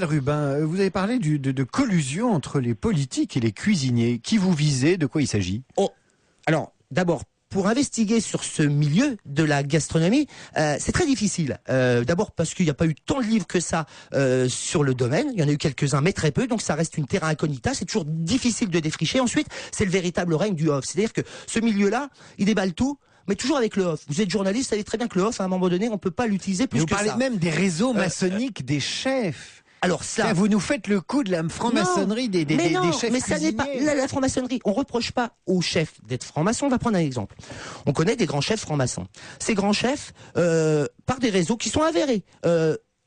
Rubin, vous avez parlé de collusion entre les politiques et les cuisiniers. Qui vous visez? De quoi il s'agit? Alors, d'abord, pour investiguer sur ce milieu de la gastronomie, c'est très difficile. D'abord parce qu'il n'y a pas eu tant de livres que ça sur le domaine. Il y en a eu quelques-uns, mais très peu. Donc ça reste une terra incognita. C'est toujours difficile de défricher. Ensuite, c'est le véritable règne du off. C'est-à-dire que ce milieu-là, il déballe tout, mais toujours avec le off. Vous êtes journaliste, vous savez très bien que le off, à un moment donné, on ne peut pas l'utiliser plus que ça. Vous parlez même des réseaux maçonniques des chefs. Alors ça, vous nous faites le coup de la franc-maçonnerie des chefs mais ça n'est pas la franc-maçonnerie. On reproche pas aux chefs d'être francs-maçons. On va prendre un exemple. On connaît des grands chefs francs-maçons. Ces grands chefs, par des réseaux qui sont avérés,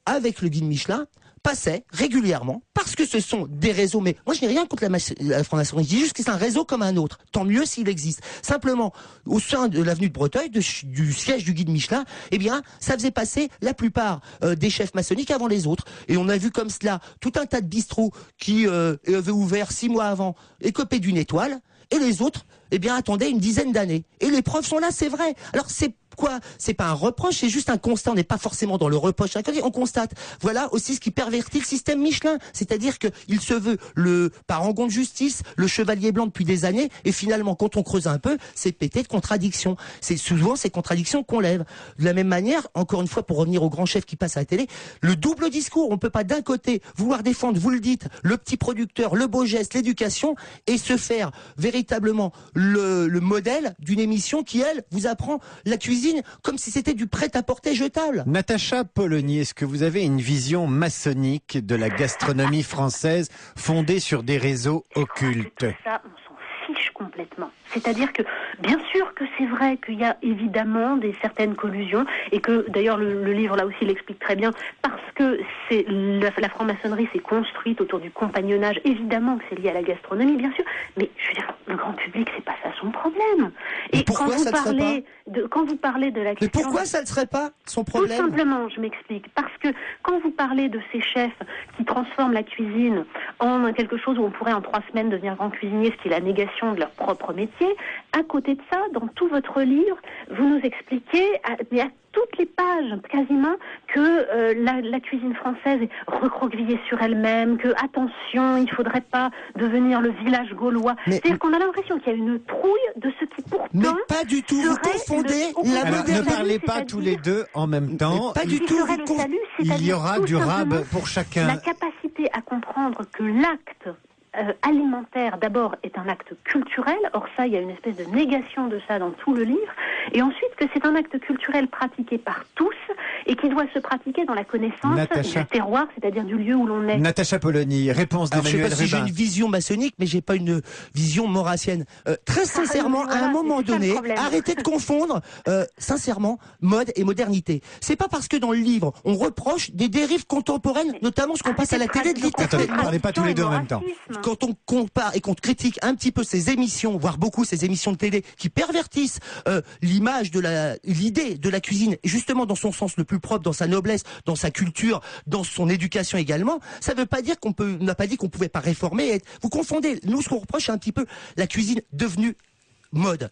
avec le guide Michelin, passaient régulièrement, parce que ce sont des réseaux, mais moi je n'ai rien contre la franc-maçonnerie, je dis juste que c'est un réseau comme un autre, tant mieux s'il existe. Simplement, au sein de l'avenue de Breteuil, du siège du guide Michelin, eh bien, ça faisait passer la plupart des chefs maçonniques avant les autres, et on a vu comme cela tout un tas de bistrots qui avaient ouvert 6 mois avant, écopés d'une étoile, et les autres, eh bien, attendaient une dizaine d'années. Et les preuves sont là, c'est vrai. Alors c'est quoi? C'est pas un reproche, c'est juste un constat. On n'est pas forcément dans le reproche. On constate. Voilà aussi ce qui pervertit le système Michelin. C'est-à-dire que il se veut le parangon de justice, le chevalier blanc depuis des années, et finalement, quand on creuse un peu, c'est pété de contradictions. C'est souvent ces contradictions qu'on lève. De la même manière, encore une fois, pour revenir au grand chef qui passe à la télé, le double discours. On peut pas d'un côté vouloir défendre, vous le dites, le petit producteur, le beau geste, l'éducation, et se faire véritablement le modèle d'une émission qui, elle, vous apprend la cuisine comme si c'était du prêt-à-porter jetable. Natacha Polony, est-ce que vous avez une vision maçonnique de la gastronomie française fondée sur des réseaux occultes? Ça, on s'en fiche complètement. C'est-à-dire que, bien sûr que c'est vrai qu'il y a évidemment certaines collusions, et que d'ailleurs le livre là aussi l'explique très bien, parce que la franc-maçonnerie s'est construite autour du compagnonnage, évidemment que c'est lié à la gastronomie, bien sûr, mais je veux dire, le grand public, c'est pas ça son problème. Et pourquoi ça ne serait pas? Quand vous parlez de la question... Mais pourquoi ça ne serait pas son problème? Tout simplement, je m'explique. Parce que quand vous parlez de ces chefs qui transforment la cuisine en quelque chose où on pourrait en 3 semaines devenir grand cuisinier, ce qui est la négation de leur propre métier, à côté de ça, dans tout votre livre, vous nous expliquez, il y a toutes les pages quasiment, que la cuisine française est recroquevillée sur elle-même, que attention, il ne faudrait pas devenir le village gaulois. C'est-à-dire qu'on a l'impression qu'il y a une trouille de ce qui pourtant... Mais pas du tout, vous confondez la modernité. Ne parlez pas tous les deux en même temps. Pas du tout, il y aura du rab pour chacun. La capacité à comprendre que l'acte alimentaire, d'abord, est un acte culturel. Or ça, il y a une espèce de négation de ça dans tout le livre. Et ensuite, que c'est un acte culturel pratiqué par tous et qui doit se pratiquer dans la connaissance du terroir, c'est-à-dire du lieu où l'on est. Natacha Polony, réponse d'Emmanuel Rubin. Je sais pas si j'ai une vision maçonnique, mais j'ai pas une vision maurassienne. Très sincèrement, à un moment donné, arrêtez de confondre, sincèrement, mode et modernité. C'est pas parce que dans le livre, on reproche des dérives contemporaines, notamment ce qu'on passe à la télé de Attendez, ne parlez pas tous les deux en même temps. Quand on compare et qu'on critique un petit peu ces émissions, voire beaucoup ces émissions de télé qui pervertissent l'image l'idée de la cuisine, justement dans son sens le plus propre, dans sa noblesse, dans sa culture, dans son éducation également, ça ne veut pas dire n'a pas dit qu'on pouvait pas réformer. Vous confondez. Nous, ce qu'on reproche, c'est un petit peu la cuisine devenue mode.